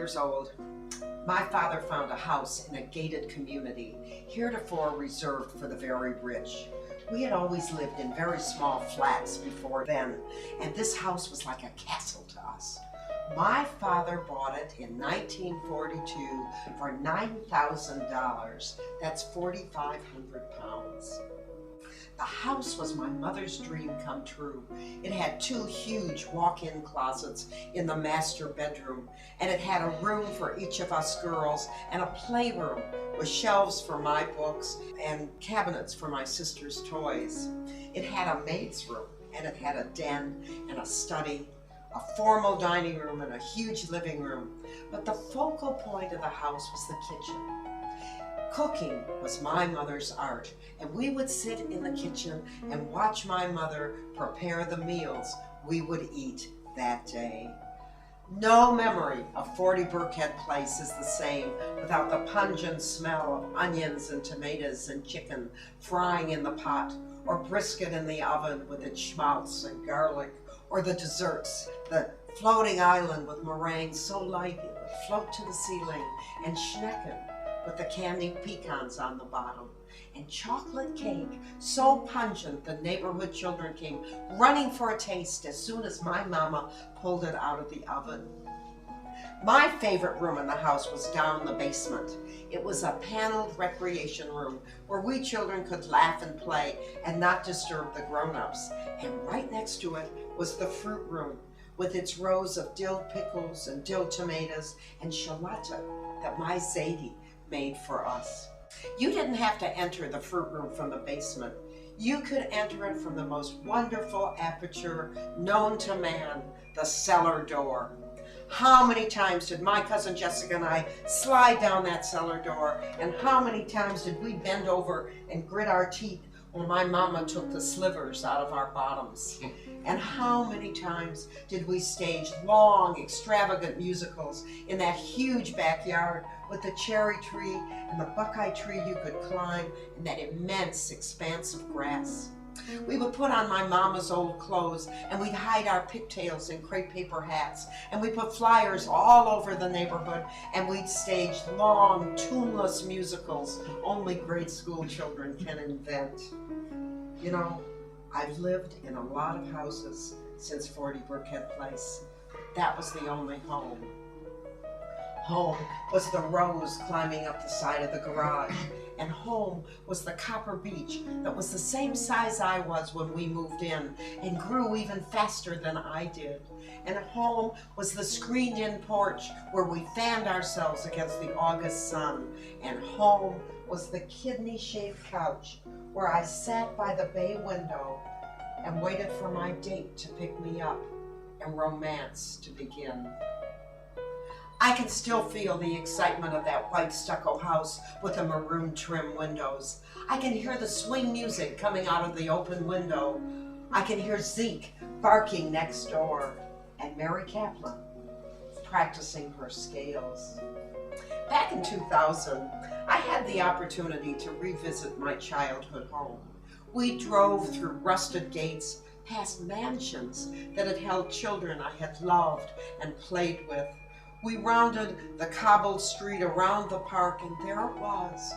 years old, my father found a house in a gated community, heretofore reserved for the very rich. We had always lived in very small flats before then, and this house was like a castle to us. My father bought it in 1942 for $9,000. That's 4,500 pounds. The house was my mother's dream come true. It had 2 huge walk-in closets in the master bedroom, and it had a room for each of us girls and a playroom with shelves for my books and cabinets for my sister's toys. It had a maid's room, and it had a den and a study, a formal dining room, and a huge living room. But the focal point of the house was the kitchen. Cooking was my mother's art, and we would sit in the kitchen and watch my mother prepare the meals we would eat that day. No memory of 40 Birkhead Place is the same without the pungent smell of onions and tomatoes and chicken frying in the pot, or brisket in the oven with its schmaltz and garlic, or the desserts, the floating island with meringue so light it would float to the ceiling, and schnecken with the candied pecans on the bottom, and chocolate cake so pungent the neighborhood children came running for a taste as soon as my mama pulled it out of the oven. My favorite room in the house was down the basement. It was a paneled recreation room where we children could laugh and play and not disturb the grown-ups. And right next to it was the fruit room with its rows of dill pickles and dill tomatoes and shalata that my Zadie made for us. You didn't have to enter the fruit room from the basement. You could enter it from the most wonderful aperture known to man, the cellar door. How many times did my cousin Jessica and I slide down that cellar door, and how many times did we bend over and grit our teeth when my mama took the slivers out of our bottoms? And how many times did we stage long, extravagant musicals in that huge backyard with the cherry tree and the buckeye tree you could climb and that immense expanse of grass? We would put on my mama's old clothes, and we'd hide our pigtails in crepe paper hats, and we put flyers all over the neighborhood, and we'd stage long, tuneless musicals only grade school children can invent. You know, I've lived in a lot of houses since 40 Birkhead Place. That was the only home. Home was the rose climbing up the side of the garage, and home was the copper beech that was the same size I was when we moved in and grew even faster than I did. And home was the screened-in porch where we fanned ourselves against the August sun. And home was the kidney-shaped couch where I sat by the bay window and waited for my date to pick me up and romance to begin. I can still feel the excitement of that white stucco house with the maroon trim windows. I can hear the swing music coming out of the open window. I can hear Zeke barking next door and Mary Kaplan practicing her scales. Back in 2000, I had the opportunity to revisit my childhood home. We drove through rusted gates, past mansions that had held children I had loved and played with. We rounded the cobbled street around the park, and there it was,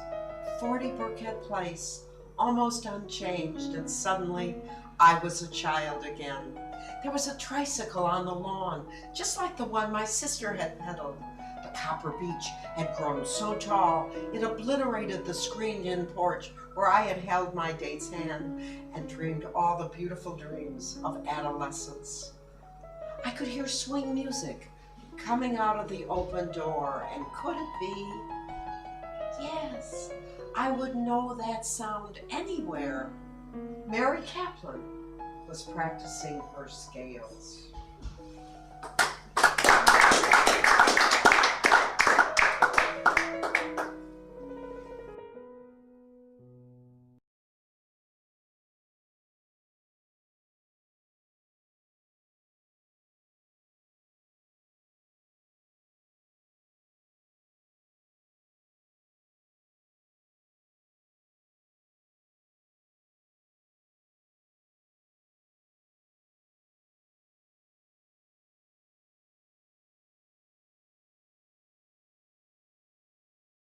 40 Birkhead Place, almost unchanged, and suddenly I was a child again. There was a tricycle on the lawn, just like the one my sister had pedaled. The copper beech had grown so tall, it obliterated the screened-in porch where I had held my date's hand and dreamed all the beautiful dreams of adolescence. I could hear swing music coming out of the open door, and could it be? Yes, I would know that sound anywhere. Mary Kaplan was practicing her scales.